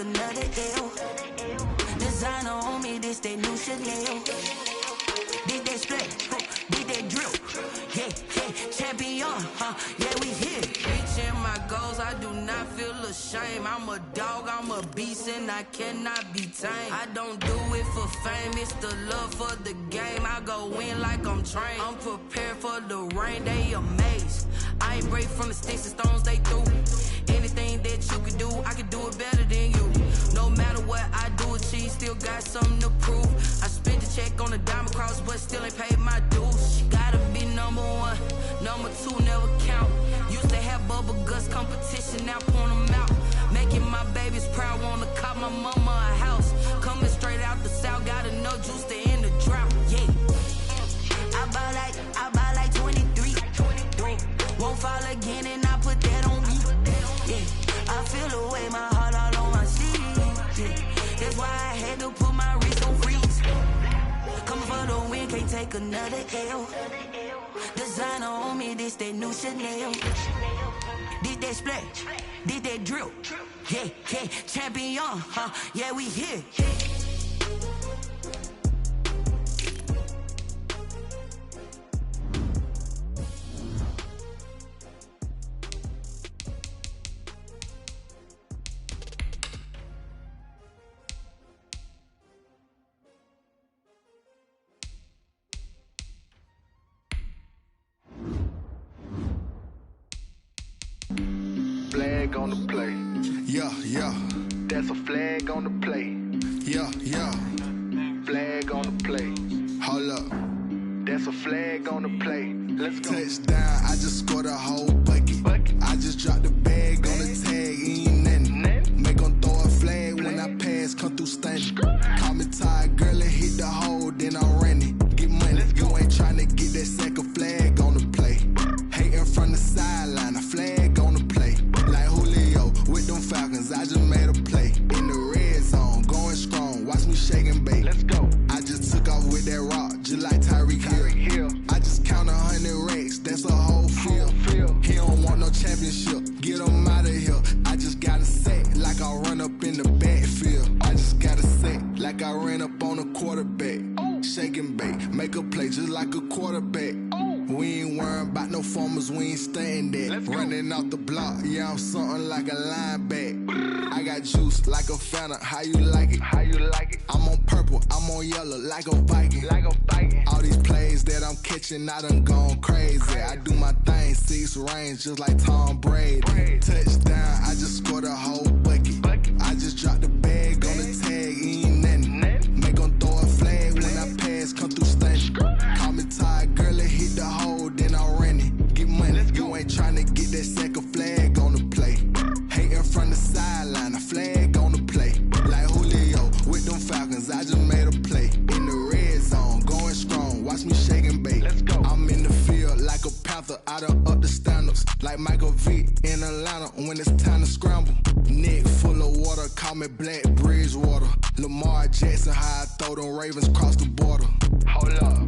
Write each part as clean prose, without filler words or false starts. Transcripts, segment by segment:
another L. Designer on me, this that new Chanel. Did that split, did that drill. Yeah, champion, yeah, we here. Reaching my goals, I do not feel ashamed. I'm a dog, I'm a beast, and I cannot be tamed. I don't do it for fame, it's the love for the game. I go in like I'm trained. I'm prepared for the rain, they amazed. I ain't brave from the sticks and stones they threw. Anything that you can do, I can do it better than you. No matter what I do, achieve, still got something to prove. I spent the check on the diamond cross, but still ain't paid my dues. She gotta be number one, number two never count. Used to have bubble guts competition, now point them out. Making my babies proud, wanna cop my mama a house. Coming straight out the south, got enough juice to end the drought. Yeah, I buy like 23. Won't fall again, and I put that on me. Yeah, I feel the way, my heart all on my sleeve. Yeah, that's why I had to put my wrist on freeze. Coming for the win, can't take another L. Designer on me, this that new Chanel. Did that splash, did that drill. Yeah, champion, yeah, we here. Flag on the play. Yeah. That's a flag on the play. Yeah. Flag on the play. Hold up. That's a flag on the play. Let's go. Touchdown, I just scored a whole bucket. I just dropped the bag on the tag, ain't nothing. Make 'em throw a flag when I pass, come through stunning. Call me tired, girl, and hit the hole, then I'm running. Get money, you ain't tryna get that second flag on the play. Hating from the sideline, a flag on the play. Like Julio with them Falcons, I just made a play. In the red zone, going strong, watch me shake and bake. Let's go. I just took off with that rock, just like Tyreek Hill. I just count 100 racks, that's a whole field. He don't want no championship, get him out of here. I just gotta say, like I run up in the backfield. I just gotta say, like I ran up on a quarterback. Shake and bake, make a play just like a quarterback. We ain't worrying about no formers, we ain't staying there. Running off the block, yeah, I'm something like a linebacker. I got juice like a Fanta, how you like it? I'm on purple, I'm on yellow like a Viking. All these plays that I'm catching, I done gone crazy. I do my thing, 6 range just like Tom Brady. Touchdown, I just scored a whole bucket. I just dropped the bag on the tag, ain't nothing. Make 'em throw a flag when I pass, come through stunning. Call me tired, girl, and hit the hole, then I'm running. Get money, you ain't tryna get that second flag on the play. Hating from the sideline, a flag on the play. Like Julio with them Falcons, I just made a play. In the red zone, going strong, watch me shake and bake. I'm in the field like a Panther, I done up the standards. Like Michael Vick in Atlanta when it's time to scramble. Neck full of water, call me Black Bridgewater. Lamar Jackson, how I throw them Ravens cross the border. Hold up.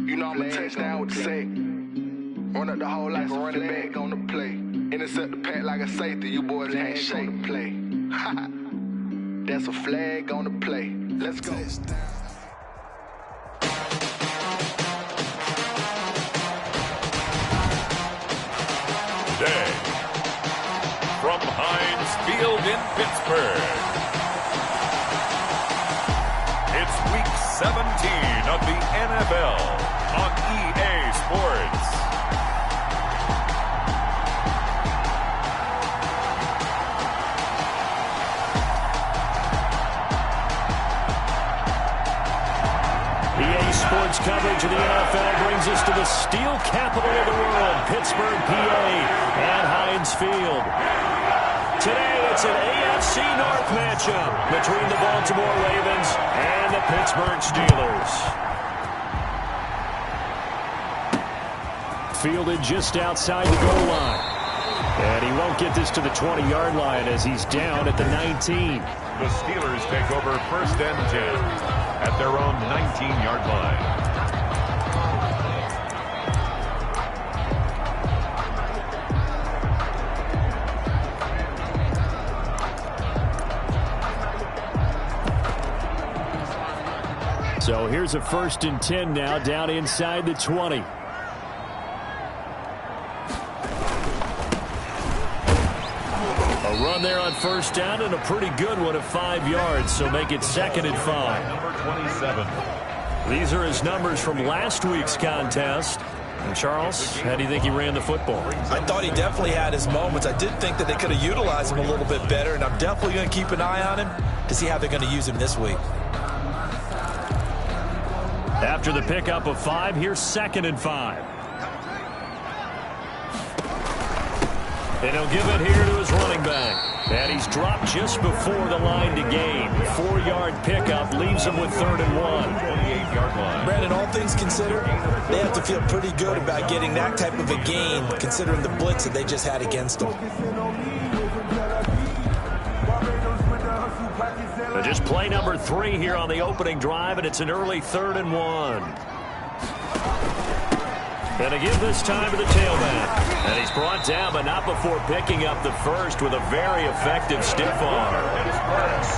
You know I'm a touchdown with the sack. Run up the hole like a running back on the play. Intercept the pack like a safety. You boys ain't shake the play. That's a flag on the play. Let's go. Today, from Heinz Field in Pittsburgh, it's Week 17 of the NFL on EA Sports. EA Sports coverage of the NFL brings us to the steel capital of the world, Pittsburgh, PA, at Heinz Field. Today, it's an AFC North matchup between the Baltimore Ravens and the Pittsburgh Steelers. Fielded just outside the goal line. And he won't get this to the 20-yard line as he's down at the 19. The Steelers take over 1st and 10 at their own 19-yard line. Here's a 1st and 10 now, down inside the 20. A run there on 1st down, and a pretty good one at 5 yards, so make it 2nd and 5. Number 27. These are his numbers from last week's contest. And Charles, how do you think he ran the football? I thought he definitely had his moments. I did think that they could have utilized him a little bit better, and I'm definitely going to keep an eye on him to see how they're going to use him this week. After the pickup of 5, here's 2nd and 5. And he'll give it here to his running back. And he's dropped just before the line to gain. 4-yard pickup leaves him with 3rd and 1. 28-yard line. Brandon, all things considered, they have to feel pretty good about getting that type of a gain, considering the blitz that they just had against them. But just play number 3 here on the opening drive, and it's an early 3rd and 1. And to give this time to the tailback. And he's brought down, but not before picking up the first with a very effective stiff arm.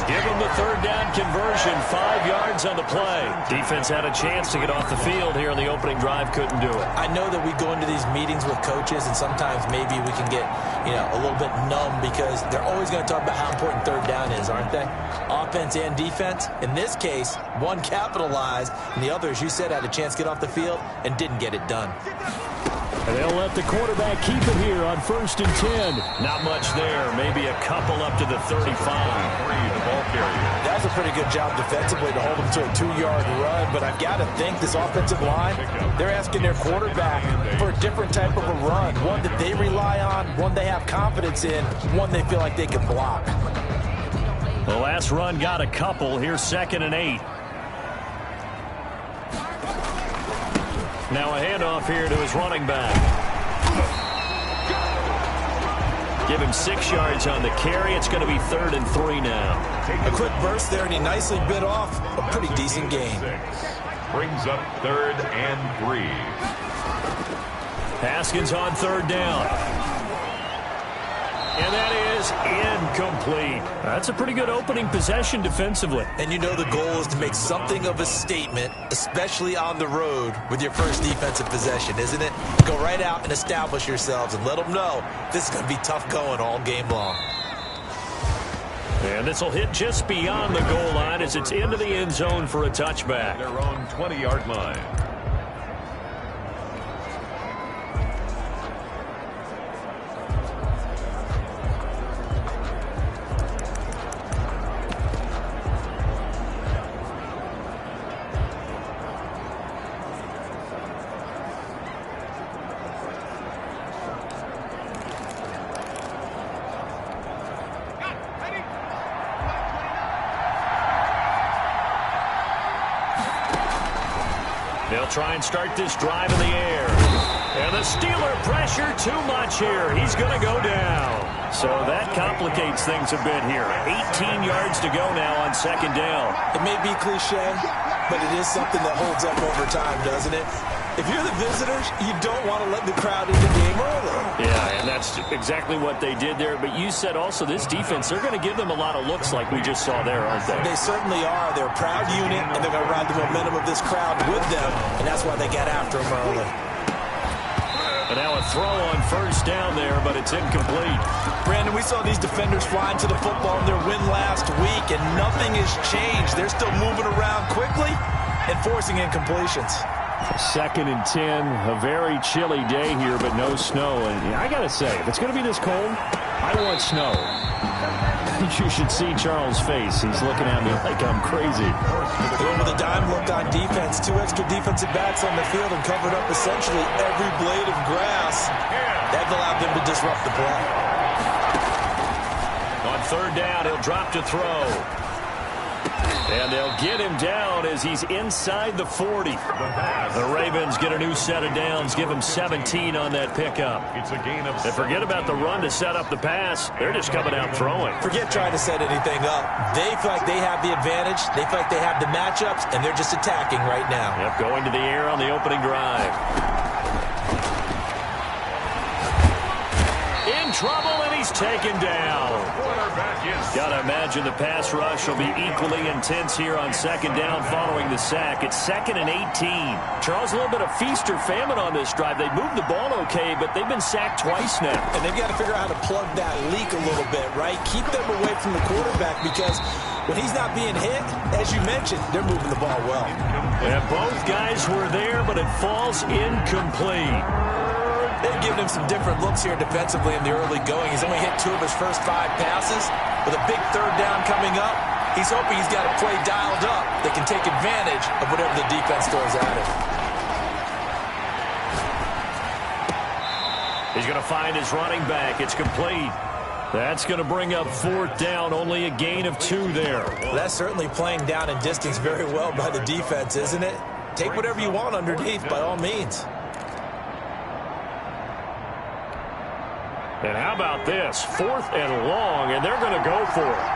Give him the 3rd down conversion, 5 yards on the play. Defense had a chance to get off the field here on the opening drive, couldn't do it. I know that we go into these meetings with coaches, and sometimes maybe we can get, a little bit numb because they're always going to talk about how important 3rd down is, aren't they? Offense and defense. In this case, one capitalized, and the other, as you said, had a chance to get off the field and didn't get it done. And they'll let the quarterback keep it here on 1st and 10. Not much there. Maybe a couple up to the 35. The ball carrier. That was a pretty good job defensively to hold them to a 2-yard run, but I've got to think this offensive line, they're asking their quarterback for a different type of a run, one that they rely on, one they have confidence in, one they feel like they can block. The last run got a couple. Here's 2nd and 8. Now a handoff here to his running back. Give him 6 yards on the carry. It's going to be 3rd and 3 now. A quick burst there, and he nicely bit off a pretty decent gain. Brings up 3rd and 3. Haskins on 3rd down. And that is incomplete. That's a pretty good opening possession defensively. And you know the goal is to make something of a statement, especially on the road with your first defensive possession, isn't it? Go right out and establish yourselves and let them know this is going to be tough going all game long. And this will hit just beyond the goal line as it's into the end zone for a touchback. Their own 20-yard line. They'll try and start this drive in the air. And the Steeler pressure too much here. He's going to go down. So that complicates things a bit here. 18 yards to go now on 2nd down. It may be cliche, but it is something that holds up over time, doesn't it? If you're the visitors, you don't want to let the crowd in the game early. Yeah, and that's exactly what they did there. But you said also this defense, they're going to give them a lot of looks like we just saw there, aren't they? They certainly are. They're a proud unit, and they're going to ride the momentum of this crowd with them, and that's why they got after them early. And now a throw on 1st down there, but it's incomplete. Brandon, we saw these defenders flying to the football in their win last week, and nothing has changed. They're still moving around quickly and forcing incompletions. 2nd and 10, a very chilly day here, but no snow. And I got to say, if it's going to be this cold, I want snow. You should see Charles' face. He's looking at me like I'm crazy. Going with a dime look on defense. 2 extra defensive backs on the field and covered up essentially every blade of grass. That allowed them to disrupt the play. On 3rd down, he'll drop to throw. And they'll get him down as he's inside the 40. The Ravens get a new set of downs, give him 17 on that pickup. It's a gain of And forget about the run to set up the pass. They're just coming out throwing. Forget trying to set anything up. They feel like they have the advantage. They feel like they have the matchups, and they're just attacking right now. Yep, going to the air on the opening drive. In trouble, and he's taken down. Gotta imagine the pass rush will be equally intense here on second down following the sack. It's 2nd and 18. Charles, a little bit of feast or famine on this drive. They moved the ball okay, but they've been sacked twice now. And they've got to figure out how to plug that leak a little bit, right? Keep them away from the quarterback, because when he's not being hit, as you mentioned, they're moving the ball well. And both guys were there, but it falls incomplete. They've given him some different looks here defensively in the early going. He's only hit 2 of his first 5 passes. With a big third down coming up, he's hoping he's got a play dialed up that can take advantage of whatever the defense throws at him. He's going to find his running back. It's complete. That's going to bring up 4th down. Only a gain of 2 there. Well, that's certainly playing down in distance very well by the defense, isn't it? Take whatever you want underneath, by all means. And how about this? 4th and long, and they're going to go for it.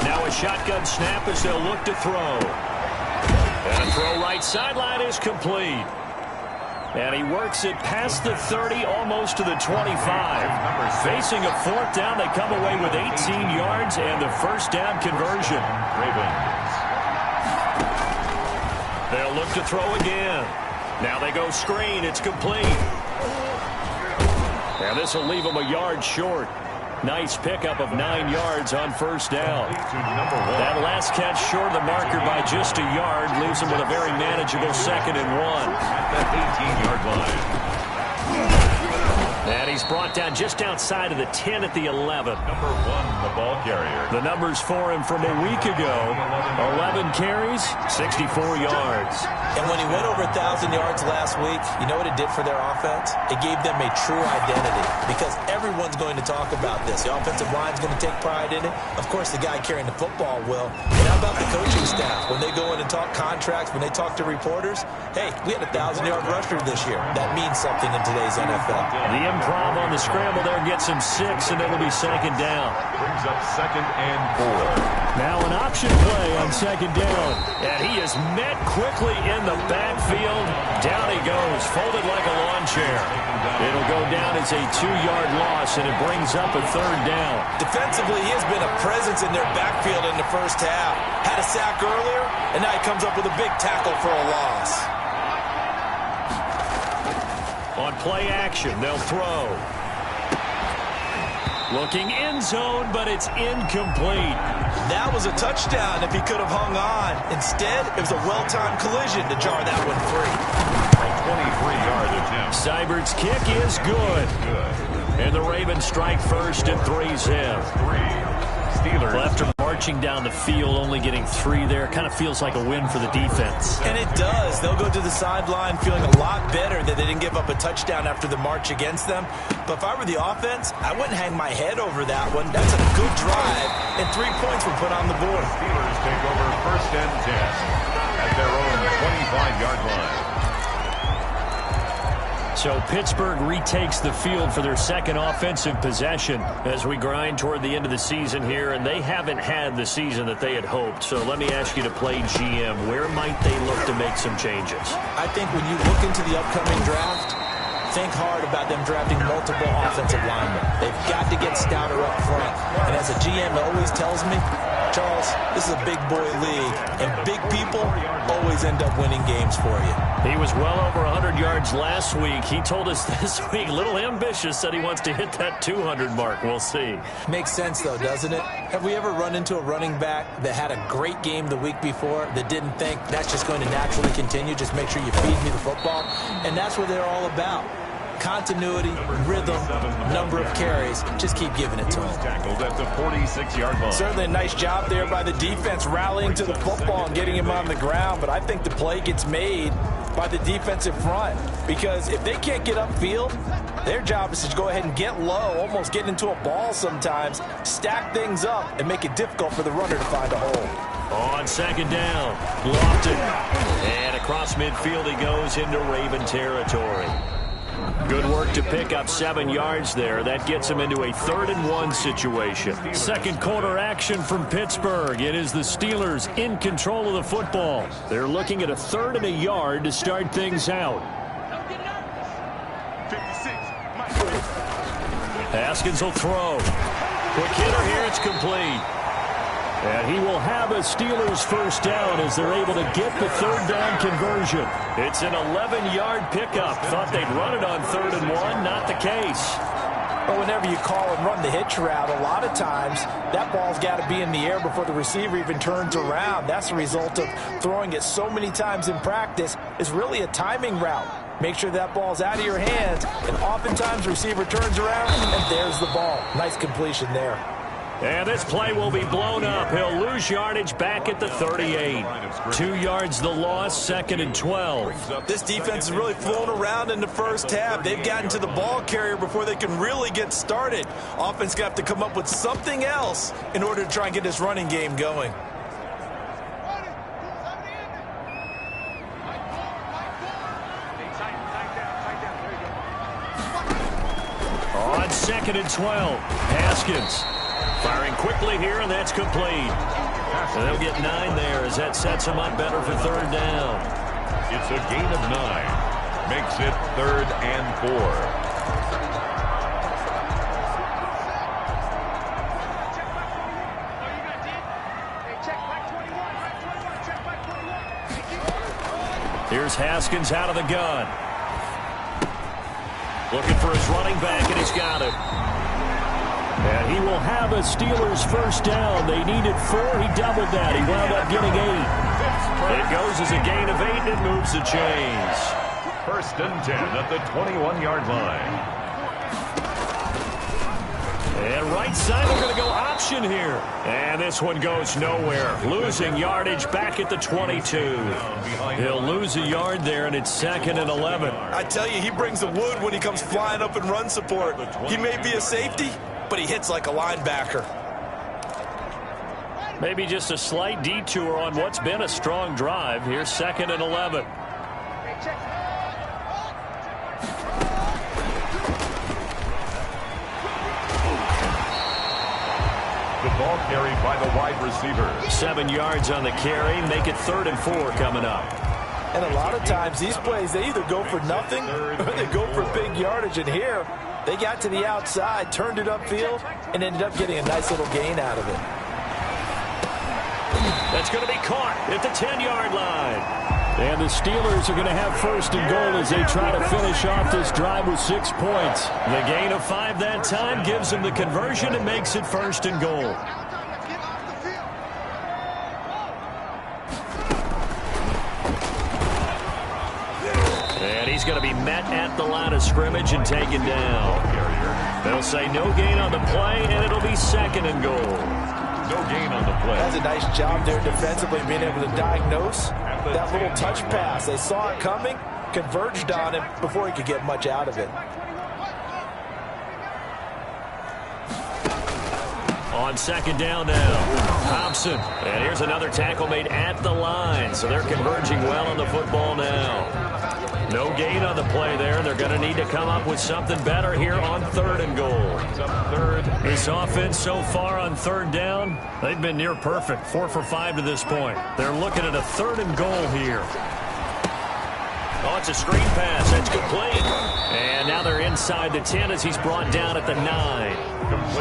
Now a shotgun snap as they'll look to throw. And a throw right sideline is complete. And he works it past the 30, almost to the 25. Facing a 4th down, they come away with 18 yards and the first down conversion. They'll look to throw again. Now they go screen. It's complete. And this will leave them a yard short. Nice pickup of 9 yards on first down. That last catch short of the marker by just a yard leaves them with a very manageable 2nd and 1. At that 18-yard line. And he's brought down just outside of the 10 at the 11. Number 1, the ball carrier. The numbers for him from a week ago: 11 carries, 64 yards. And when he went over 1,000 yards last week, you know what it did for their offense? It gave them a true identity, because everyone's going to talk about this. The offensive line's going to take pride in it. Of course, the guy carrying the football will. But how about the coaching staff? When they go in and talk contracts, when they talk to reporters, hey, we had a 1,000-yard rusher this year. That means something in today's NFL. The improv on the scramble there gets him 6, and it'll be 2nd down. Brings up 2nd and 4. Now an option play on 2nd down. And he is met quickly in the backfield. Down he goes, folded like a lawn chair. It'll go down as a 2-yard loss, and it brings up a 3rd down. Defensively, he has been a presence in their backfield in the first half. Had a sack earlier, and now he comes up with a big tackle for a loss. On play action, they'll throw. Looking end zone, but it's incomplete. That was a touchdown if he could have hung on. Instead, it was a well-timed collision to jar that one free. A 23-yard attempt. Seibert's kick is good. And the Ravens strike first and 3's in. Steelers. Well, after marching down the field, only getting 3 there, kind of feels like a win for the defense. And it does. They'll go to the sideline feeling a lot better that they didn't give up a touchdown after the march against them. But if I were the offense, I wouldn't hang my head over that one. That's a good drive, and 3 points were put on the board. Steelers take over 1st and 10 at their own 25-yard line. So Pittsburgh retakes the field for their 2nd offensive possession as we grind toward the end of the season here, and they haven't had the season that they had hoped. So let me ask you to play GM. Where might they look to make some changes? I think when you look into the upcoming draft, think hard about them drafting multiple offensive linemen. They've got to get stouter up front. And as a GM always tells me, Charles, this is a big boy league, and big people always end up winning games for you. He was well over 100 yards last week. He told us this week, a little ambitious, said he wants to hit that 200 mark. We'll see. Makes sense, though, doesn't it? Have we ever run into a running back that had a great game the week before that didn't think that's just going to naturally continue? Just make sure you feed me the football. And that's what they're all about. Continuity, rhythm, number of carries. Just keep giving it to him. Tackled at the 46-yard line. Certainly a nice job there by the defense rallying to the football and getting him on the ground, but I think the play gets made by the defensive front, because if they can't get upfield, their job is to go ahead and get low, almost get into a ball sometimes, stack things up, and make it difficult for the runner to find a hole. On 2nd down, Lofton. And across midfield he goes into Raven territory. Good work to pick up 7 yards there. That gets him into a 3rd and 1 situation. 2nd quarter action from Pittsburgh. It is the Steelers in control of the football. They're looking at a 3rd and a yard to start things out. 56, Haskins will throw. Quick hitter here. It's complete. And he will have a Steelers first down as they're able to get the third down conversion. It's an 11-yard pickup. Thought they'd run it on 3rd and 1. Not the case. But whenever you call and run the hitch route, a lot of times that ball's got to be in the air before the receiver even turns around. That's the result of throwing it so many times in practice. It's really a timing route. Make sure that ball's out of your hands, and oftentimes the receiver turns around, and there's the ball. Nice completion there. And this play will be blown up. He'll lose yardage back at the 38. 2 yards the loss, 2nd and 12. This defense is really flown around in the first half. They've gotten to the ball carrier before they can really get started. Offense got to come up with something else in order to try and get this running game going. On 2nd and 12, Haskins. Firing quickly here, and that's complete. And they'll get 9 there as that sets them up better for 3rd down. It's a gain of 9. Makes it 3rd and 4. Here's Haskins out of the gun. Looking for his running back, and he's got it. And he will have a Steelers first down. They needed 4. He doubled that. He wound up getting 8. It goes as a gain of 8, and it moves the chains. 1st and 10 at the 21-yard line. And right side, they're going to go option here. And this one goes nowhere. Losing yardage back at the 22. He'll lose a yard there, and it's 2nd and 11. I tell you, he brings the wood when he comes flying up in run support. He may be a safety, but he hits like a linebacker. Maybe just a slight detour on what's been a strong drive. Here's 2nd and 11. The ball carried by the wide receiver. 7 yards on the carry. Make it 3rd and 4 coming up. And a lot of times these plays, they either go for nothing or they go for big yardage. And here, they got to the outside, turned it upfield, and ended up getting a nice little gain out of it. That's going to be caught at the 10-yard line. And the Steelers are going to have 1st and goal as they try to finish off this drive with 6 points. The gain of 5 that time gives them the conversion and makes it 1st and goal. And he's going to be met at the line of scrimmage and taken down. They'll say no gain on the play, and it'll be 2nd and goal. No gain on the play. That's a nice job there defensively, being able to diagnose that little touch pass. They saw it coming, converged on him before he could get much out of it. On 2nd down now, Thompson. And here's another tackle made at the line, so they're converging well on the football now. No gain on the play there. They're going to need to come up with something better here on 3rd and goal. This offense so far on 3rd down, they've been near perfect. 4 for 5 to this point. They're looking at a 3rd and goal here. Oh, it's a screen pass. That's complete. And now they're inside the 10 as he's brought down at the 9.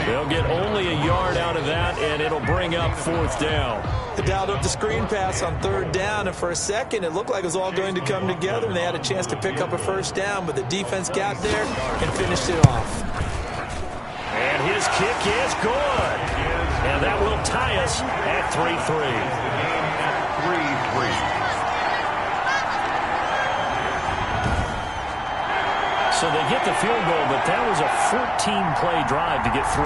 They'll get only a yard out of that, and it'll bring up 4th down. They dialed up the screen pass on 3rd down, and for a second it looked like it was all going to come together, and they had a chance to pick up a 1st down, but the defense got there and finished it off. And his kick is good. And that will tie us at 3-3. 3-3. So they get the field goal, but that was a 14-play drive to get 3.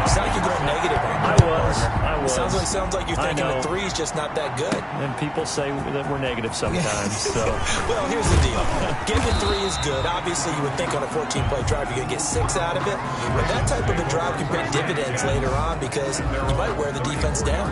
It's not like you're going negative on I was. Sounds like you're thinking the 3's just not that good. And people say that we're negative sometimes. So. Well, here's the deal. Getting 3 is good. Obviously, you would think on a 14-play drive you're going to get 6 out of it. But that type of a drive can pay dividends later on because you might wear the defense down.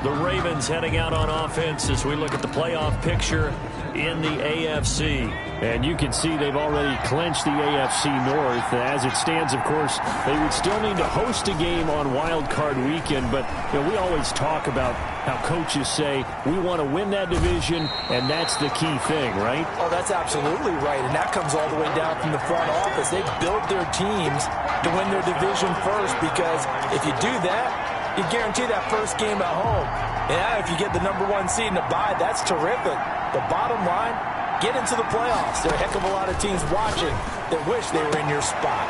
The Ravens heading out on offense as we look at the playoff picture. in the AFC. And you can see they've already clinched the AFC North. As it stands, of course, they would still need to host a game on Wild Card Weekend. But we always talk about how coaches say, we want to win that division, and that's the key thing, right? Oh, that's absolutely right. And that comes all the way down from the front office. They build their teams to win their division first, because if you do that, you guarantee that first game at home. Yeah, if you get the #1 seed in the bye, that's terrific. The bottom line, get into the playoffs. There are a heck of a lot of teams watching that wish they were in your spot.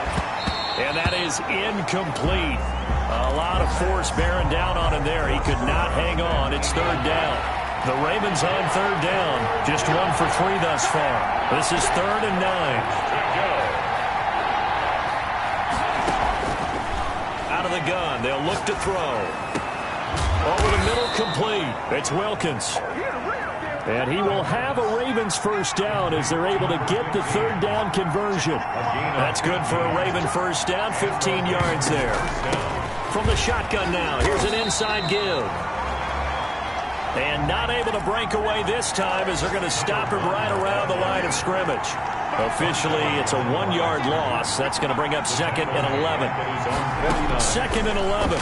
And that is incomplete. A lot of force bearing down on him there. He could not hang on. It's third down. The Ravens on third down. Just 1 for 3 thus far. This is 3rd and 9. Out of the gun. They'll look to throw. Over the middle, complete. It's Wilkins. And he will have a Ravens first down as they're able to get the third down conversion. That's good for a Raven first down, 15 yards there. From the shotgun now, here's an inside give. And not able to break away this time as they're going to stop him right around the line of scrimmage. Officially, it's a 1-yard loss. That's going to bring up 2nd and 11. 2nd and 11.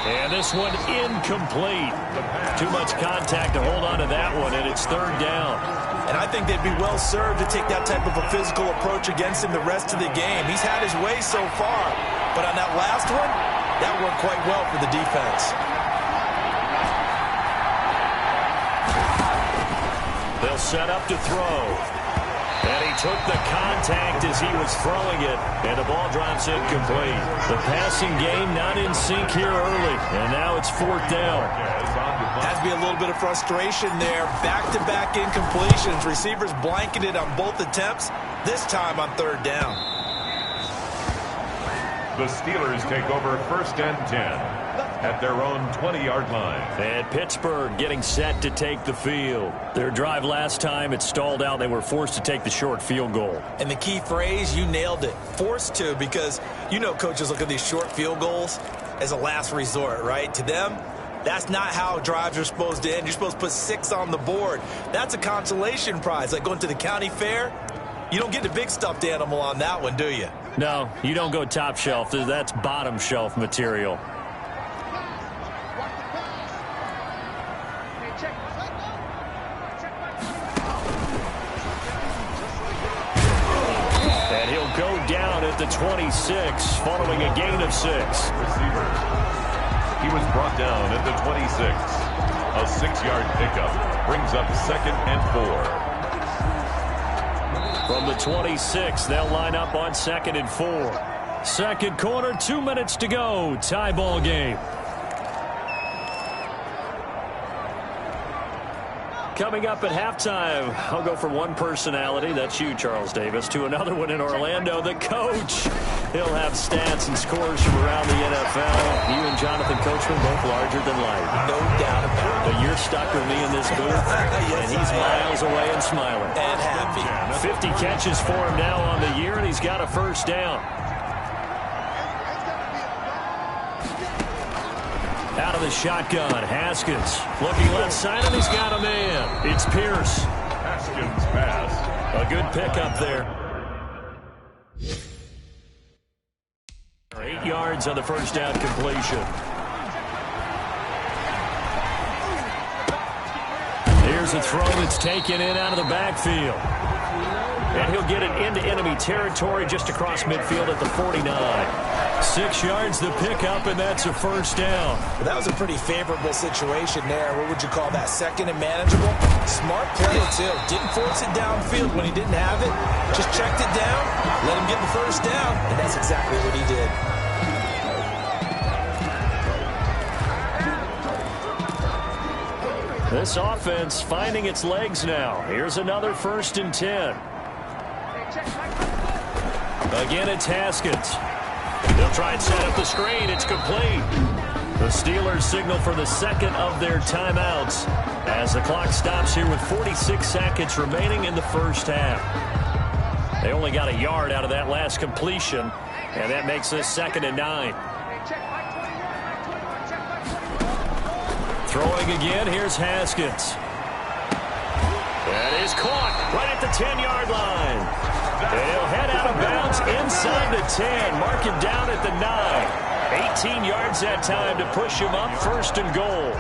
And this one incomplete. Too much contact to hold on to that one, and it's third down. And I think they'd be well served to take that type of a physical approach against him the rest of the game. He's had his way so far, but on that last one, that worked quite well for the defense. They'll set up to throw. And he took the contact as he was throwing it, and the ball drops incomplete. The passing game not in sync here early, and now it's 4th down. Has to be a little bit of frustration there. Back-to-back incompletions. Receivers blanketed on both attempts, this time on third down. The Steelers take over 1st and 10 at their own 20-yard line. And Pittsburgh getting set to take the field. Their drive last time, it stalled out. They were forced to take the short field goal. And the key phrase, you nailed it. Forced to, because coaches look at these short field goals as a last resort, right? To them, that's not how drives are supposed to end. You're supposed to put 6 on the board. That's a consolation prize. Like going to the county fair, you don't get the big stuffed animal on that one, do you? No, you don't go top shelf. That's bottom shelf material. And he'll go down at the 26 following a gain of 6. Receivers. He was brought down at the 26. A 6-yard pickup brings up 2nd and 4. From the 26, they'll line up on 2nd and 4. Second quarter, 2 minutes to go. Tie ball game. Coming up at halftime, I'll go from one personality, that's you, Charles Davis, to another one in Orlando, the coach. He'll have stats and scores from around the NFL. You and Jonathan Coachman, both larger than life. No doubt about it. But you're stuck with me in this booth, Yes, and he's miles away and smiling. And happy. 50 catches for him now on the year, and he's got a first down. Out of the shotgun, Haskins looking left side, and he's got a man. It's Pierce. Haskins pass. A good pickup there. 8 yards on the first down completion. Here's a throw that's taken in out of the backfield. And he'll get it into enemy territory just across midfield at the 49. 6 yards the pickup, and that's a first down. Well, that was a pretty favorable situation there. What would you call that? 2nd and manageable? Smart play, too. Didn't force it downfield when he didn't have it. Just checked it down, let him get the first down, and that's exactly what he did. This offense finding its legs now. Here's another 1st and 10. Again, it's Haskins. They'll try and set up the screen. It's complete. The Steelers signal for the second of their timeouts as the clock stops here with 46 seconds remaining in the first half. They only got a yard out of that last completion, and that makes this 2nd and 9. Throwing again, here's Haskins. That is caught right at the 10-yard line. And he'll head out of bounds inside the 10. Mark him down at the 9. 18 yards that time to push him up, 1st and goal.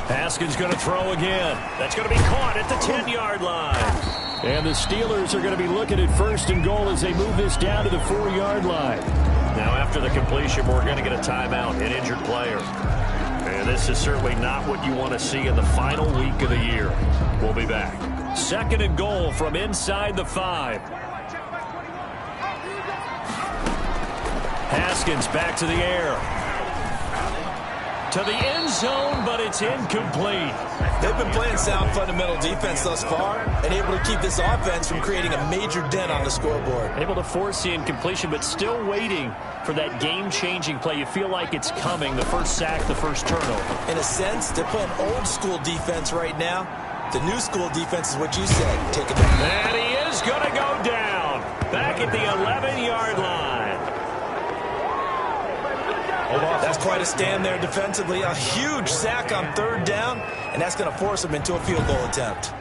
Haskins going to throw again. That's going to be caught at the 10-yard line. And the Steelers are going to be looking at 1st and goal as they move this down to the 4-yard line. Now, after the completion, we're going to get a timeout, an injured player. And this is certainly not what you want to see in the final week of the year. We'll be back. 2nd and goal from inside the 5. Haskins back to the air. To the end zone, but it's incomplete. They've been playing sound fundamental defense thus far and able to keep this offense from creating a major dent on the scoreboard. Able to force the incompletion, but still waiting for that game-changing play. You feel like it's coming, the first sack, the first turnover. In a sense, they're playing old-school defense right now. The new school defense is what you said. Take it back. And he is going to go down. Back at the 11-yard line. That's quite a stand there defensively. A huge sack on 3rd down, and that's going to force them into a field goal attempt.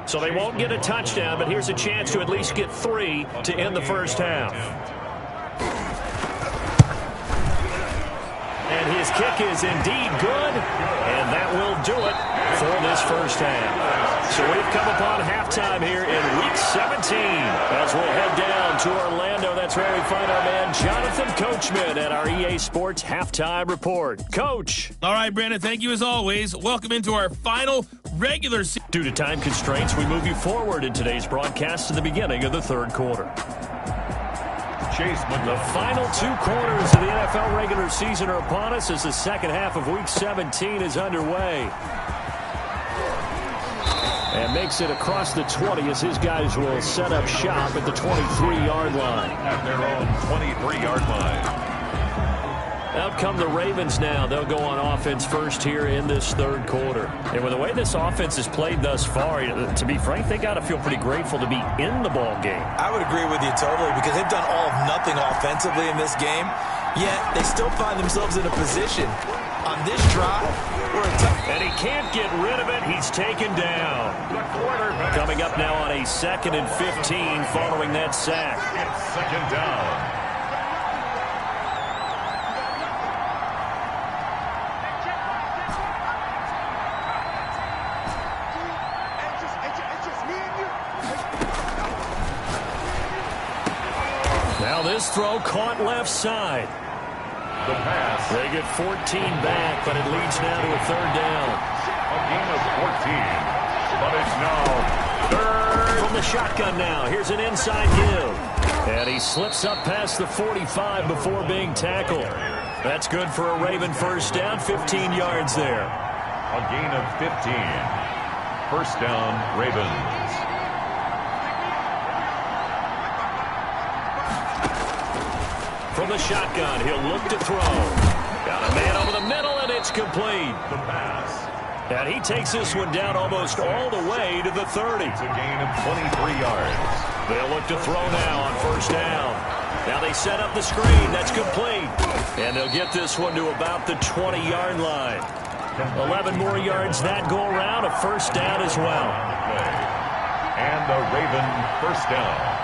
So they won't get a touchdown, but here's a chance to at least get 3 to end the first half. And his kick is indeed good, and that will do it for this first half. So we've come upon halftime here in Week 17 as we'll head down to Orlando. That's where we find our man Jonathan Coachman at our EA Sports Halftime Report. Coach. All right, Brandon, thank you as always. Welcome into our final regular season. Due to time constraints, we move you forward in today's broadcast to the beginning of the 3rd quarter. The final 2 quarters of the NFL regular season are upon us as the second half of Week 17 is underway. And makes it across the 20 as his guys will set up shop at the 23-yard line. At their own 23-yard line. Out come the Ravens now. They'll go on offense first here in this 3rd quarter. And with the way this offense has played thus far, to be frank, they got to feel pretty grateful to be in the ball game. I would agree with you totally because they've done all of nothing offensively in this game, yet they still find themselves in a position on this drive where it's tough. And he can't get rid of it. He's taken down. Coming up now on a 2nd and 15 following that sack. It's 2nd down. Now this throw caught left side. The pass. They get 14 back, but it leads now to a 3rd down. A gain of 14. But it's now 3rd. From the shotgun now. Here's an inside give. And he slips up past the 45 before being tackled. That's good for a Raven first down. 15 yards there. A gain of 15. First down, Ravens. From the shotgun, he'll look to throw. Got a man over the middle, and it's complete. The pass. And he takes this one down almost all the way to the 30. It's a gain of 23 yards. They'll look to throw now on first down. Now they set up the screen. That's complete. And they'll get this one to about the 20-yard line. 11 more yards that go around, a first down as well. And the Raven first down.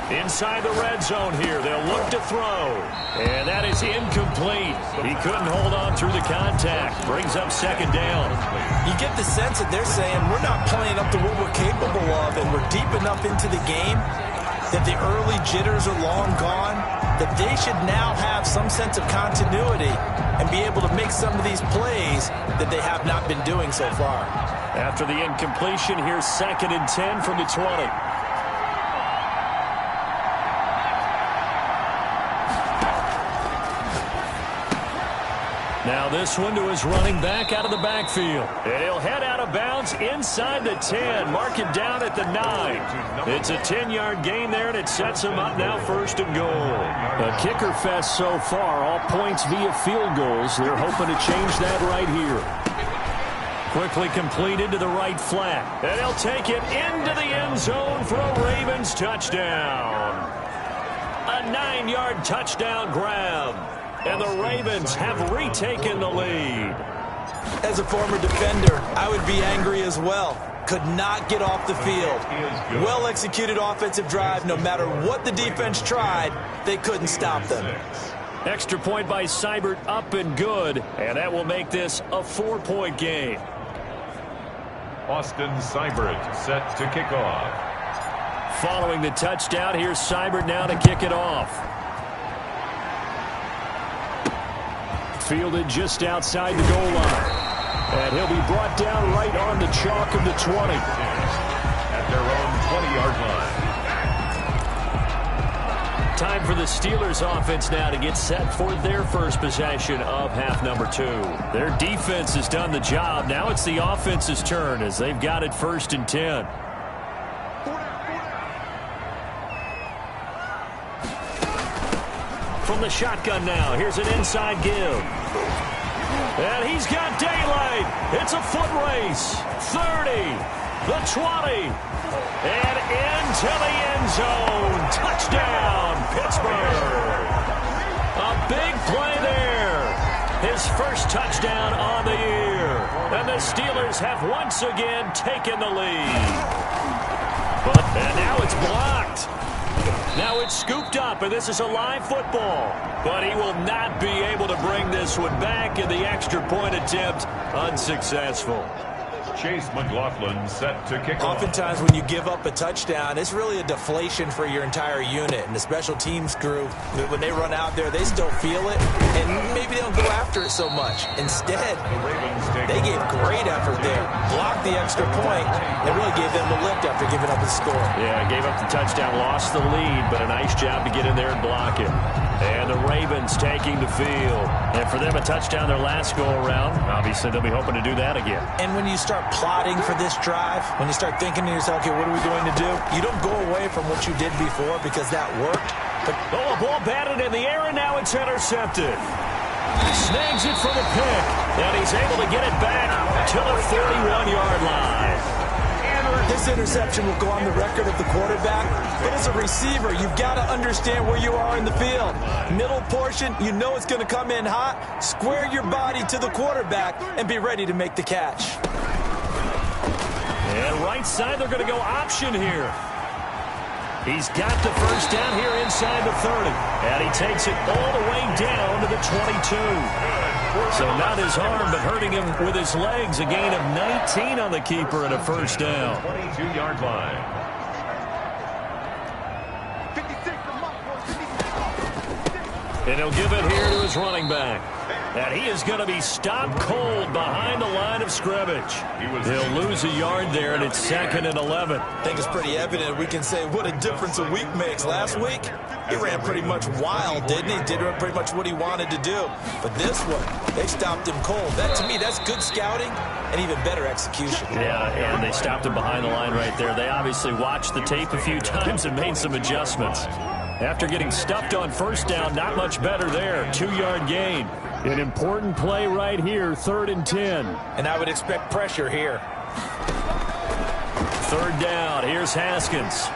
Inside the red zone here. They'll look to throw. And that is incomplete. He couldn't hold on through the contact. Brings up 2nd down. You get the sense that they're saying we're not playing up to what we're capable of, and we're deep enough into the game that the early jitters are long gone, that they should now have some sense of continuity and be able to make some of these plays that they have not been doing so far. After the incompletion, here's 2nd and 10 from the 20. Now this one to his running back out of the backfield. And he'll head out of bounds inside the 10. Mark it down at the 9. It's a 10-yard gain there, and it sets him up now 1st and goal. A kicker fest so far, all points via field goals. They're hoping to change that right here. Quickly completed to the right flat. And he'll take it into the end zone for a Ravens touchdown. A 9-yard touchdown grab. And the Ravens have retaken the lead. As a former defender, I would be angry as well. Could not get off the field. Well-executed offensive drive. No matter what the defense tried, they couldn't stop them. Extra point by Seibert, up and good. And that will make this a 4-point game. Austin Seibert set to kick off. Following the touchdown, here's Seibert now to kick it off. Fielded just outside the goal line. And he'll be brought down right on the chalk of the 20. At their own 20-yard line. Time for the Steelers offense now to get set for their first possession of half number 2. Their defense has done the job. Now it's the offense's turn as they've got it 1st and 10. From the shotgun now, here's an inside give. And he's got daylight. It's a foot race. 30, the 20, and into the end zone. Touchdown, Pittsburgh. A big play there. His first touchdown on the year. And the Steelers have once again taken the lead. And now it's blocked. Now it's scooped up, and this is a live football. But he will not be able to bring this one back, in the extra point attempt unsuccessful. Chase McLaughlin set to kick off. Oftentimes when you give up a touchdown, it's really a deflation for your entire unit. And the special teams crew, when they run out there, they still feel it. And maybe they don't go after it so much. Instead, they gave great effort there. Blocked the extra point. They really gave them the lift after giving up a score. Yeah, gave up the touchdown, lost the lead, but a nice job to get in there and block it. And the Ravens taking the field. And for them, a touchdown their last go-around. Obviously, they'll be hoping to do that again. And when you start plotting for this drive, when you start thinking to yourself, okay, what are we going to do? You don't go away from what you did before because that worked. But a ball batted in the air, and now it's intercepted. Snags it for the pick, and he's able to get it back to the 41-yard line. This interception will go on the record of the quarterback, but as a receiver, you've got to understand where you are in the field. Middle portion, you know it's going to come in hot. Square your body to the quarterback and be ready to make the catch. And right side, they're going to go option here. He's got the first down here inside the 30. And he takes it all the way down to the 22. So not his arm, but hurting him with his legs. A gain of 19 on the keeper and a first down. 22-yard line. And he'll give it here to his running back. And he is going to be stopped cold behind the line of scrimmage. He'll lose a yard there, and it's 2nd and 11. I think it's pretty evident. We can say what a difference a week makes. Last week, he ran pretty much wild, didn't he? Did pretty much what he wanted to do. But this one, they stopped him cold. That, to me, that's good scouting and even better execution. Yeah, and they stopped him behind the line right there. They obviously watched the tape a few times and made some adjustments. After getting stuffed on first down, not much better there. 2-yard gain. An important play right here, 3rd and 10. And I would expect pressure here. 3rd down. Here's Haskins.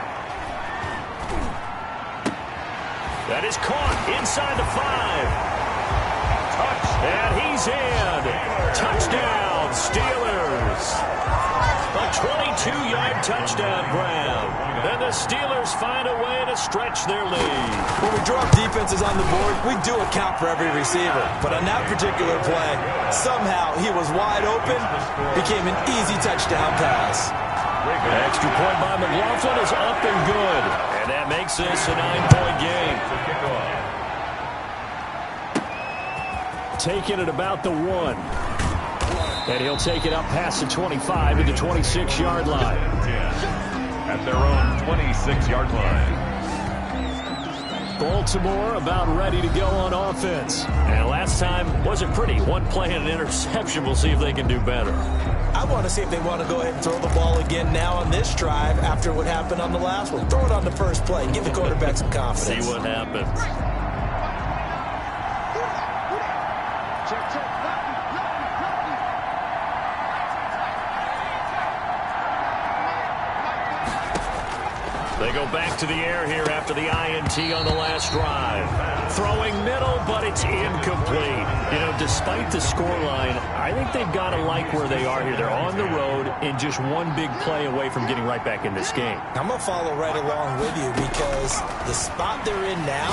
That is caught inside the 5. And he's in. Touchdown, Steelers. A 22-yard touchdown grab. And the Steelers find a way to stretch their lead. When we drop defenses on the board, we do account for every receiver. But on that particular play, somehow he was wide open, became an easy touchdown pass. Extra point by McLaughlin is up and good. And that makes this a 9-point game. Taking it about the 1. And he'll take it up past the 25 to the 26-yard line. At their own 26-yard line. Baltimore about ready to go on offense. And last time wasn't pretty. One play and an interception. We'll see if they can do better. I want to see if they want to go ahead and throw the ball again now on this drive after what happened on the last one. Throw it on the first play. Give the quarterback some confidence. See what happens. They go back to the air here after the INT on the last drive. Throwing middle, but it's incomplete. You know, despite the scoreline, I think they've got to like where they are here. They're on the road and just one big play away from getting right back in this game. I'm going to follow right along with you because the spot they're in now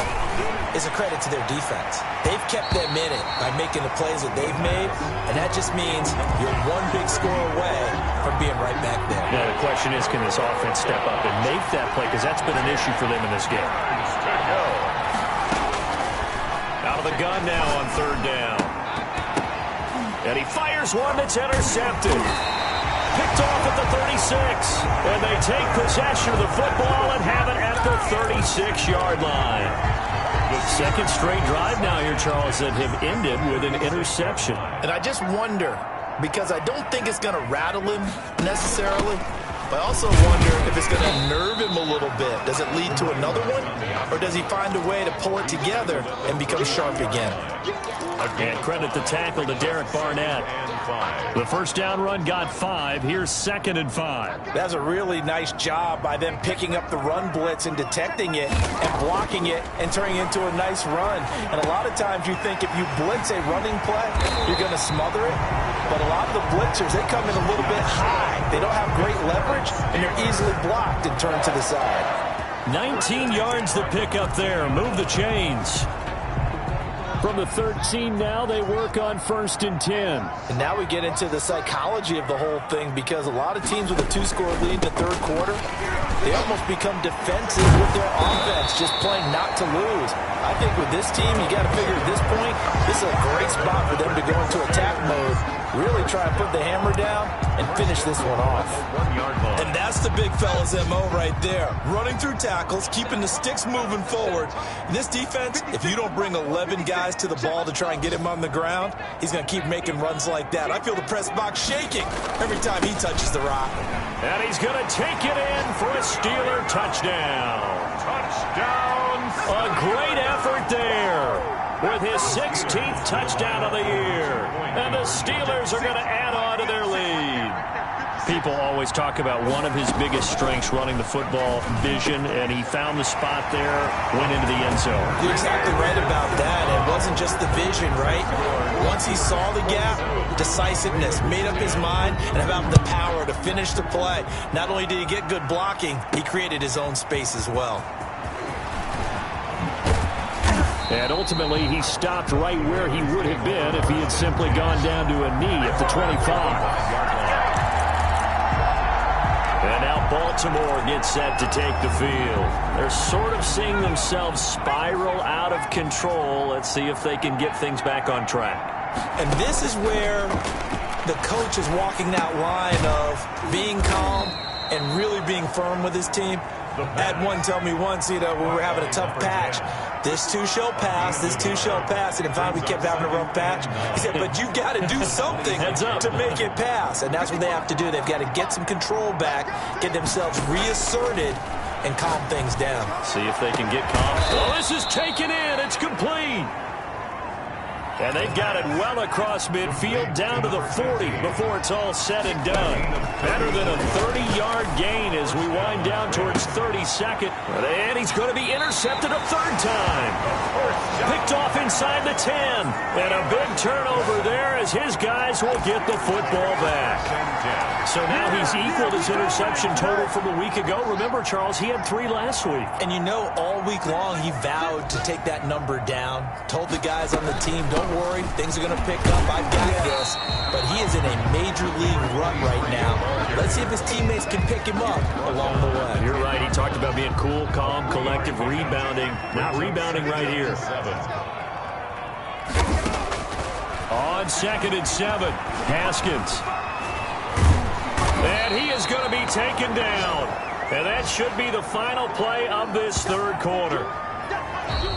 is a credit to their defense. They've kept them in it by making the plays that they've made, and that just means you're one big score away from being right back there. Now, the question is, can this offense step up and make that play? Because that's been an issue for them in this game. Out of the gun now on third down. And he fires one that's intercepted. Picked off at the 36. And they take possession of the football and have it at the 36-yard line. The second straight drive now here, Charles, that have ended with an interception. And I just wonder, because I don't think it's going to rattle him necessarily, but I also wonder if it's going to nerve him a little bit. Does it lead to another one? Or does he find a way to pull it together and become sharp again? And credit the tackle to Derek Barnett. The first down run got 5. Here's 2nd and 5. That's a really nice job by them picking up the run blitz and detecting it and blocking it and turning it into a nice run. And a lot of times you think if you blitz a running play, you're going to smother it. But a lot of the blitzers, they come in a little bit high. They don't have great leverage, and they're easily blocked and turned to the side. 19 yards to pick up there. Move the chains. From the 13 now, they work on 1st and 10. And now we get into the psychology of the whole thing because a lot of teams with a 2-score lead in the third quarter, they almost become defensive with their offense, just playing not to lose. I think with this team, you got to figure at this point, this is a great spot for them to go into attack mode, really try and put the hammer down and finish this one off. And that's the big fella's MO right there. Running through tackles, keeping the sticks moving forward. In this defense, if you don't bring 11 guys to the ball to try and get him on the ground, he's going to keep making runs like that. I feel the press box shaking every time he touches the rock. And he's going to take it in for a Steeler touchdown. Touchdown! A great effort there with his 16th touchdown of the year. And the Steelers are going to add on to their lead. People always talk about one of his biggest strengths, running the football, vision, and he found the spot there, went into the end zone. You're exactly right about that. It wasn't just the vision, right? Once he saw the gap, decisiveness, made up his mind, and about the power to finish the play. Not only did he get good blocking, he created his own space as well. And ultimately, he stopped right where he would have been if he had simply gone down to a knee at the 25. And now Baltimore gets set to take the field. They're sort of seeing themselves spiral out of control. Let's see if they can get things back on track. And this is where the coach is walking that line of being calm and really being firm with his team. I had one tell me once, when we were having a tough patch, this too shall pass, this too shall pass. And finally we kept having a rough patch. He said, but you got to do something to make it pass. And that's what they have to do. They've got to get some control back, get themselves reasserted, and calm things down. See if they can get calm. Well, this is taken in. It's complete. And they've got it well across midfield down to the 40 before it's all said and done. Better than a 30-yard gain as we wind down towards 32nd. And he's going to be intercepted a third time. Picked off inside the 10. And a big turnover there as his guys will get the football back. So now he's equaled his interception total from a week ago. Remember, Charles, he had 3 last week. And all week long he vowed to take that number down. Told the guys on the team, don't worry, things are going to pick up. I've got this. But he is in a major league run right now. Let's see if his teammates can pick him up along the way. You're right. He talked about being cool, calm, collective, rebounding. Not rebounding right here. On 2nd and 7, Haskins. And he is going to be taken down. And that should be the final play of this third quarter.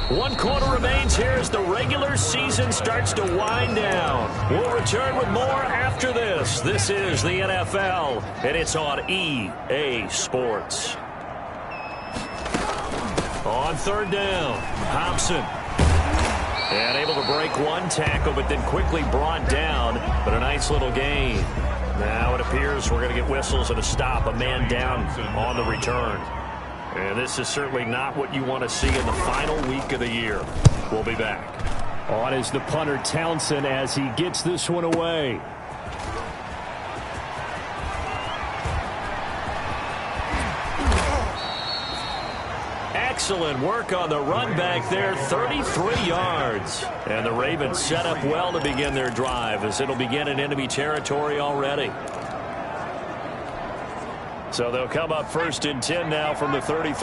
One quarter remains here as the regular season starts to wind down. We'll return with more after this. This is the NFL, and it's on EA Sports. On third down, Hobson. And able to break one tackle, but then quickly brought down. But a nice little gain. Now it appears we're going to get whistles and a stop. A man down on the return. And this is certainly not what you want to see in the final week of the year. We'll be back. On is the punter, Townsend, as he gets this one away. Excellent work on the run back there, 33 yards. And the Ravens set up well to begin their drive as it'll begin in enemy territory already. So they'll come up 1st and 10 now from the 33.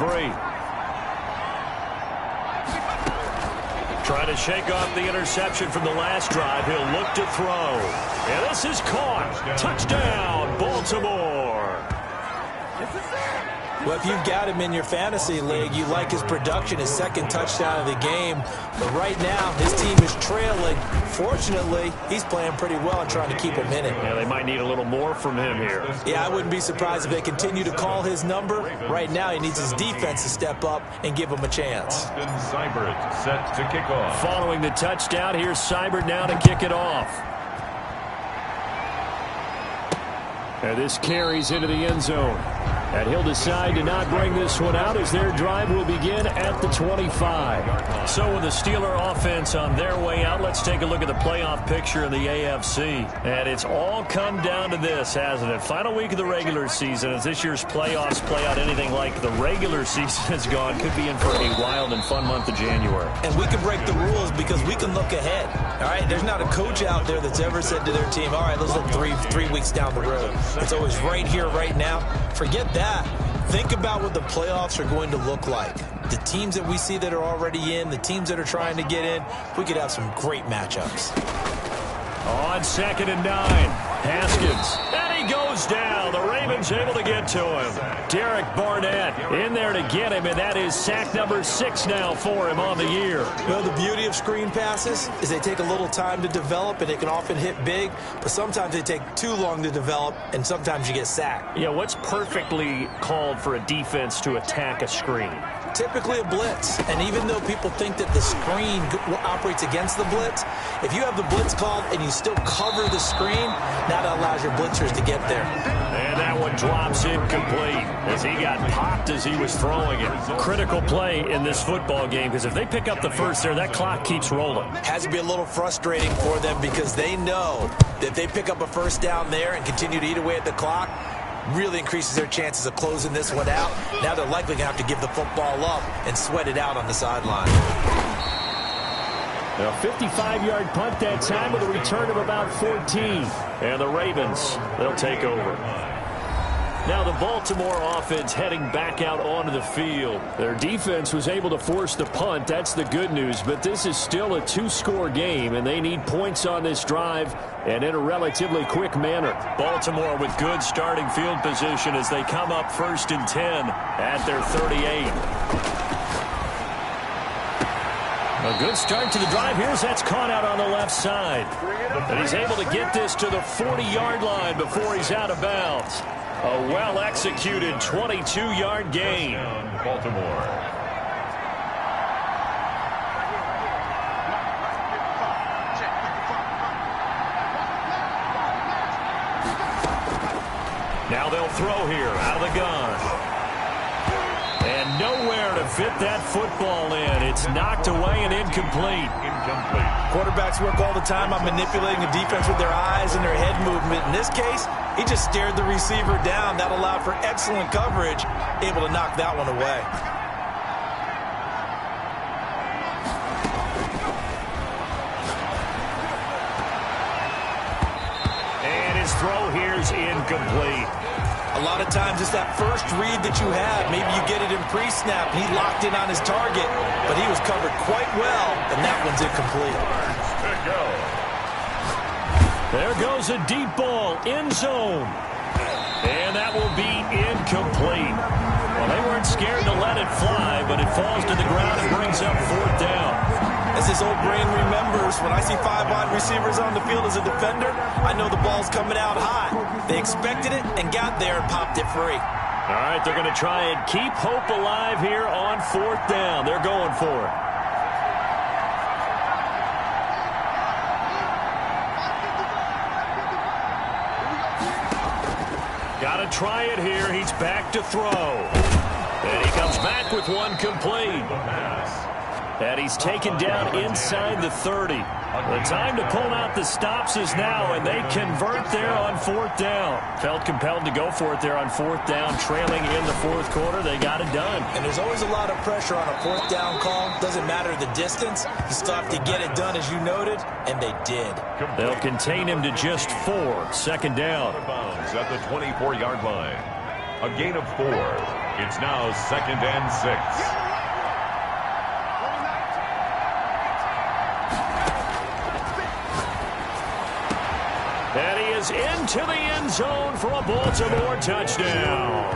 Trying to shake off the interception from the last drive. He'll look to throw. And this is caught. Touchdown, Baltimore. Well, if you've got him in your fantasy league, you like his production, his second touchdown of the game. But right now, his team is trailing. Fortunately, he's playing pretty well and trying to keep him in it. Yeah, they might need a little more from him here. Yeah, I wouldn't be surprised if they continue to call his number. Right now, he needs his defense to step up and give him a chance. Austin Seibert set to kick off. Following the touchdown, here's Seibert now to kick it off. And this carries into the end zone. And he'll decide to not bring this one out as their drive will begin at the 25. So with the Steeler offense on their way out, let's take a look at the playoff picture in the AFC. And it's all come down to this, hasn't it? Final week of the regular season. As this year's playoffs play out anything like the regular season has gone, could be in for a wild and fun month of January. And we can break the rules because we can look ahead. All right, there's not a coach out there that's ever said to their team, all right, let's look three weeks down the road. It's always right here, right now. Forget that. Think about what the playoffs are going to look like. The teams that we see that are already in, the teams that are trying to get in, we could have some great matchups. On 2nd and 9, Haskins. And he goes down. The Ravens able to get to him. Derek Barnett in there to get him, and that is sack number 6 now for him on the year. Well, the beauty of screen passes is they take a little time to develop, and they can often hit big, but sometimes they take too long to develop, and sometimes you get sacked. Yeah, what's perfectly called for a defense to attack a screen? Typically a blitz, and even though people think that the screen operates against the blitz, if you have the blitz called and you still cover the screen, that allows your blitzers to get there. And that one drops incomplete as he got popped as he was throwing it. Critical play in this football game because if they pick up the first there, that clock keeps rolling. Has to be a little frustrating for them because they know that if they pick up a first down there and continue to eat away at the clock, really increases their chances of closing this one out. Now they're likely going to have to give the football up and sweat it out on the sideline. A 55-yard punt that time with a return of about 14. And the Ravens, they'll take over. Now the Baltimore offense heading back out onto the field. Their defense was able to force the punt. That's the good news. But this is still a 2-score game, and they need points on this drive and in a relatively quick manner. Baltimore with good starting field position as they come up 1st and 10 at their 38. A good start to the drive. That's caught out on the left side. And he's able to get this to the 40-yard line before he's out of bounds. A well-executed 22-yard gain. Baltimore. Now they'll throw here out of the gun. And nowhere to fit that football in. It's knocked away and incomplete. Quarterbacks work all the time on manipulating the defense with their eyes and their head movement. In this case, he just stared the receiver down. That allowed for excellent coverage, able to knock that one away. And his throw here's incomplete. A lot of times it's that first read that you have. Maybe you get it in pre-snap. He locked in on his target, but he was covered quite well, and that one's incomplete. There goes a deep ball, end zone. And that will be incomplete. Well, they weren't scared to let it fly, but it falls to the ground and brings up 4th down. As his old brain remembers, when I see 5 wide receivers on the field as a defender, I know the ball's coming out high. They expected it and got there and popped it free. All right, they're going to try and keep hope alive here on 4th down. They're going for it. Got to try it here. He's back to throw. And he comes back with one complete. And he's taken down inside the 30. The time to pull out the stops is now, and they convert there on 4th down. Felt compelled to go for it there on 4th down, trailing in the 4th quarter. They got it done. And there's always a lot of pressure on a 4th down call. Doesn't matter the distance. You still have to get it done, as you noted, and they did. They'll contain him to just 4. 2nd down. At the 24-yard line. A gain of 4. It's now 2nd and 6. And he is into the end zone for a Baltimore touchdown.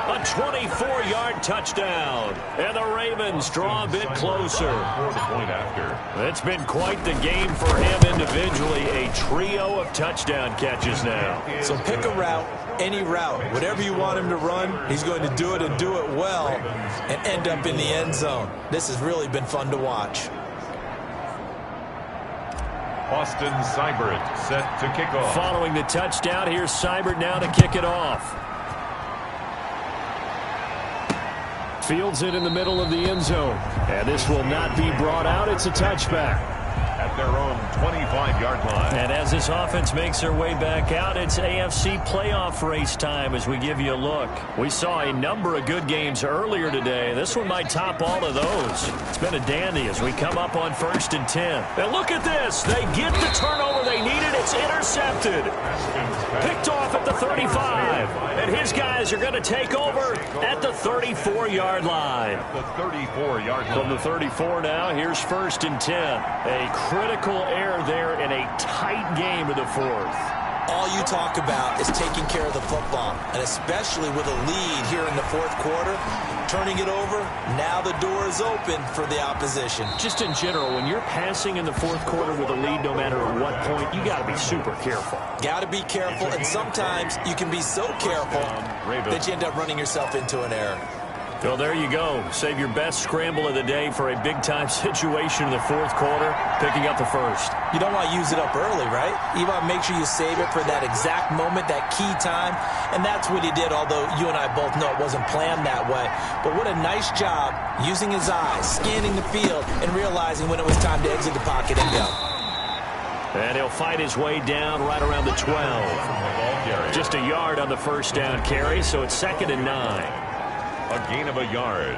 A 24-yard touchdown. And the Ravens draw a bit closer. For the point after. It's been quite the game for him individually. A trio of touchdown catches now. So pick a route, any route. Whatever you want him to run, he's going to do it and do it well and end up in the end zone. This has really been fun to watch. Austin Seibert set to kick off. Following the touchdown, here's Seibert now to kick it off. Fields it in the middle of the end zone. And this will not be brought out. It's a touchback. At their own 25-yard line. And as this offense makes their way back out, it's AFC playoff race time as we give you a look. We saw a number of good games earlier today. This one might top all of those. It's been a dandy as we come up on 1st and 10. And look at this. They get the turnover they needed. It's intercepted. Picked off at the 35. And his guys are going to take over at the 34-yard line. The 34-yard line. From the 34 now, here's 1st and 10. A critical error there in a tight game of the 4th. All you talk about is taking care of the football, and especially with a lead here in the 4th quarter, turning it over, now the door is open for the opposition. Just in general, when you're passing in the 4th quarter with a lead, no matter at what point, you got to be super careful. Got to be careful, and sometimes you can be so careful that you end up running yourself into an error. Well, there you go. Save your best scramble of the day for a big-time situation in the 4th quarter, picking up the 1st. You don't want to use it up early, right? You want to make sure you save it for that exact moment, that key time, and that's what he did, although you and I both know it wasn't planned that way. But what a nice job using his eyes, scanning the field, and realizing when it was time to exit the pocket and go. And he'll fight his way down right around the 12. Just a yard on the 1st down carry, so it's 2nd and 9. A gain of a yard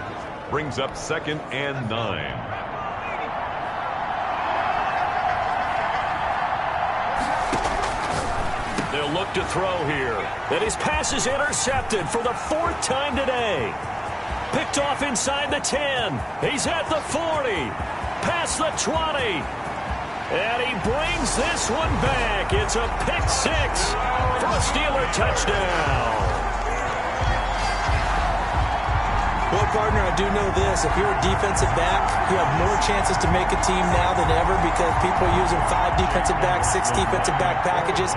brings up 2nd and 9. They'll look to throw here. And his pass is intercepted for the 4th time today. Picked off inside the 10. He's at the 40. Past the 20. And he brings this one back. It's a pick 6 for a Steeler touchdown. Well, partner, I do know this. If you're a defensive back, you have more chances to make a team now than ever because people are using 5 defensive backs, 6 defensive back packages.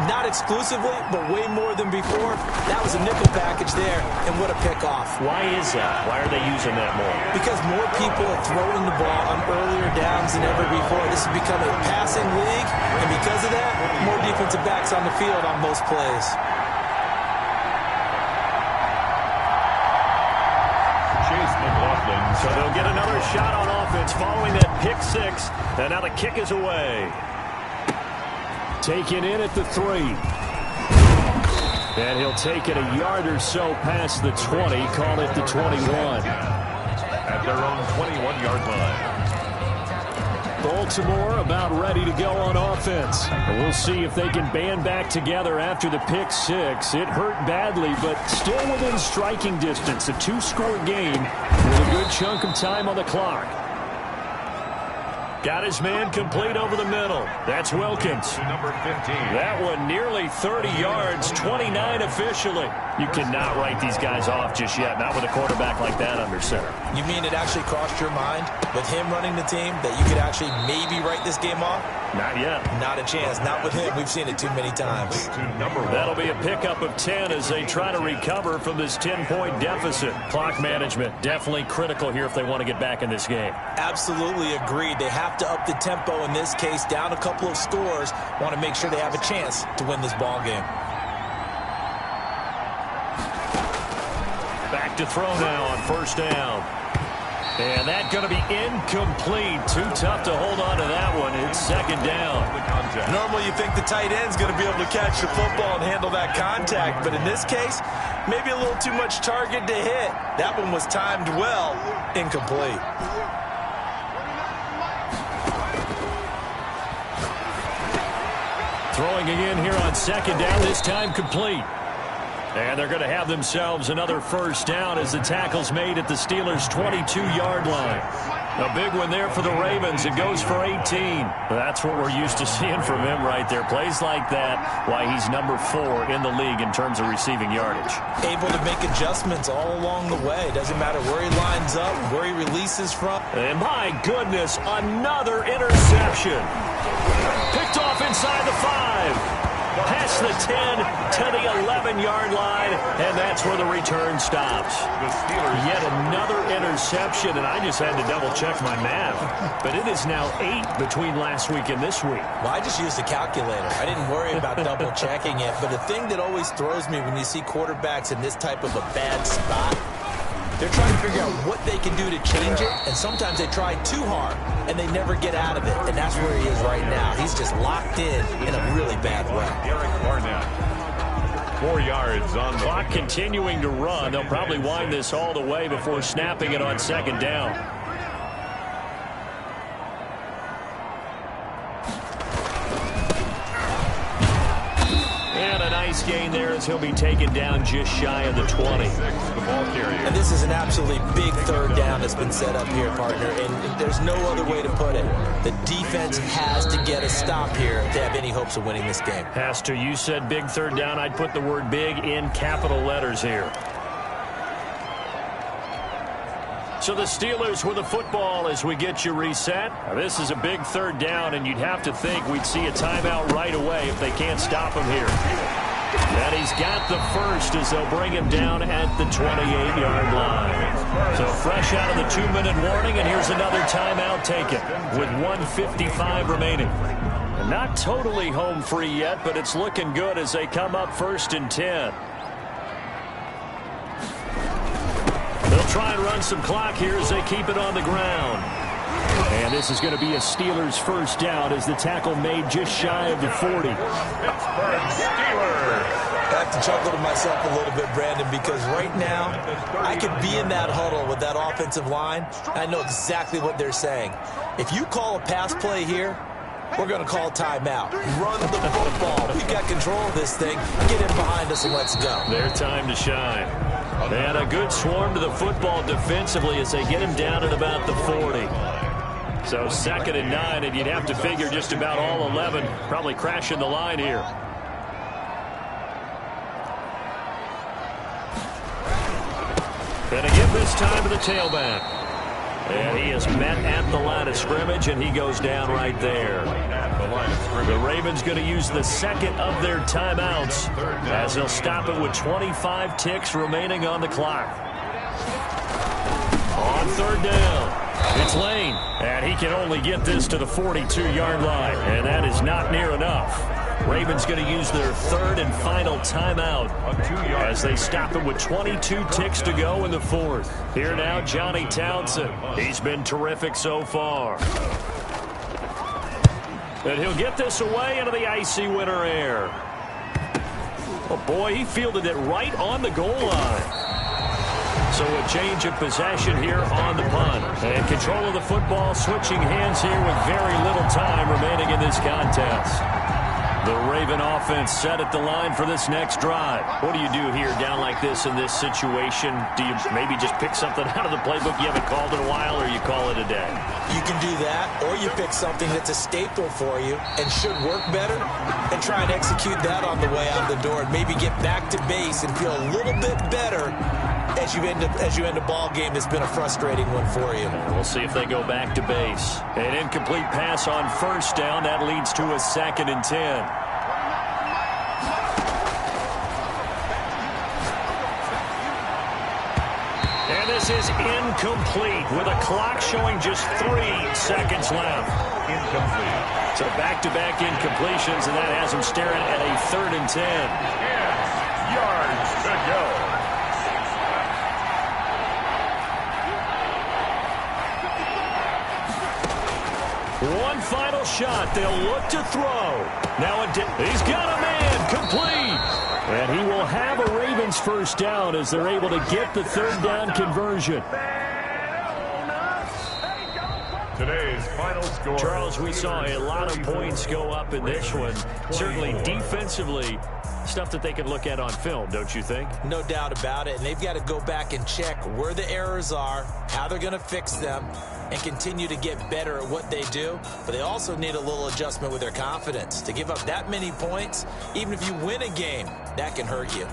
Not exclusively, but way more than before. That was a nickel package there, and what a pickoff. Why is that? Why are they using that more? Because more people are throwing the ball on earlier downs than ever before. This has become a passing league, and because of that, more defensive backs on the field on most plays. So they'll get another shot on offense following that pick 6. And now the kick is away. Taken in at the 3. And he'll take it a yard or so past the 20. Call it the 21. At their own 21-yard line. Baltimore about ready to go on offense. And we'll see if they can band back together after the pick 6. It hurt badly, but still within striking distance. A 2-score game with a good chunk of time on the clock. Got his man complete over the middle. That's Wilkins. Number 15. That one nearly 30 yards, 29 officially. You cannot write these guys off just yet, not with a quarterback like that under center. You mean it actually crossed your mind with him running the team that you could actually maybe write this game off? Not yet. Not a chance. Not with him. We've seen it too many times. That'll be a pickup of 10 as they try to recover from this 10-point deficit. Clock management definitely critical here if they want to get back in this game. Absolutely agreed. They have to up the tempo in this case, down a couple of scores. Want to make sure they have a chance to win this ball game. Back to throw now on first down. And that's going to be incomplete. Too tough to hold on to that one. It's second down. Normally you think the tight end's going to be able to catch the football and handle that contact. But in this case, maybe a little too much target to hit. That one was timed well. Incomplete. Throwing again here on second down, this time complete. And they're going to have themselves another first down as the tackle's made at the Steelers' 22-yard line. A big one there for the Ravens. It goes for 18. That's what we're used to seeing from him right there. Plays like that, why he's number 4 in the league in terms of receiving yardage. Able to make adjustments all along the way. Doesn't matter where he lines up, where he releases from. And my goodness, another interception. Picked off inside the 5. Past the 10 to the 11-yard line, and that's where the return stops. Yet another interception, and I just had to double-check my math. But it is now 8 between last week and this week. Well, I just used a calculator. I didn't worry about double-checking it. But the thing that always throws me when you see quarterbacks in this type of a bad spot, they're trying to figure out what they can do to change it, and sometimes they try too hard, and they never get out of it, and that's where he is right now. He's just locked in a really bad way. Derek Barnett. 4 yards on the clock continuing to run. They'll probably wind this all the way before snapping it on second down. And a nice gain there as he'll be taken down just shy of the 20. And this is an absolutely big third down that's been set up here, partner, and there's no other way to put it. The defense has to get a stop here to have any hopes of winning this game. Has to. You said big third down. I'd put the word big in capital letters here. So the Steelers with the football as we get you reset. Now, this is a big third down, and you'd have to think we'd see a timeout right away if they can't stop him here. And he's got the first as they'll bring him down at the 28-yard line. So fresh out of the 2-minute warning, and here's another timeout taken with 1:55 remaining. And not totally home free yet, but it's looking good as they come up 1st and 10. They'll try and run some clock here as they keep it on the ground. And this is going to be a Steelers first down as the tackle made just shy of the 40. Pittsburgh Steelers. I have to chuckle to myself a little bit, Brandon, because right now I could be in that huddle with that offensive line. I know exactly what they're saying. If you call a pass play here, we're going to call timeout. Run the football. We've got control of this thing. Get in behind us and let's go. Their time to shine. And a good swarm to the football defensively as they get him down at about the 40. So 2nd and 9, and you'd have to figure just about all 11 probably crashing the line here. And again this time to the tailback. And he is met at the line of scrimmage, and he goes down right there. The Ravens going to use the second of their timeouts as they'll stop it with 25 ticks remaining on the clock. On third down, it's Lane, and he can only get this to the 42-yard line, and that is not near enough. Ravens going to use their 3rd and final timeout as they stop it with 22 ticks to go in the 4th. Here now, Johnny Townsend. He's been terrific so far. And he'll get this away into the icy winter air. Oh, boy, he fielded it right on the goal line. So a change of possession here on the punt. And control of the football, switching hands here with very little time remaining in this contest. The Raven offense set at the line for this next drive. What do you do here down like this in this situation? Do you maybe just pick something out of the playbook you haven't called in a while, or you call it a day? You can do that, or you pick something that's a staple for you and should work better and try and execute that on the way out the door and maybe get back to base and feel a little bit better as you end a ball game that's been a frustrating one for you. We'll see if they go back to base. An incomplete pass on first down. That leads to a 2nd and 10. And this is incomplete with a clock showing just 3 seconds left. Incomplete. So back-to-back incompletions, and that has him staring at a 3rd and 10. Yes, yards to go. One final shot. They'll look to throw. Now he's got a man complete. And he will have a Ravens first down as they're able to get the 3rd down conversion. Today's final score. Charles, we saw a lot of points go up in this one. Certainly defensively, stuff that they can look at on film, don't you think? No doubt about it. And they've got to go back and check where the errors are, how they're going to fix them, and continue to get better at what they do. But they also need a little adjustment with their confidence. To give up that many points, even if you win a game, that can hurt you.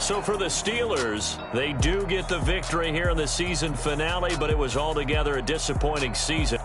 So for the Steelers, they do get the victory here in the season finale, but it was altogether a disappointing season.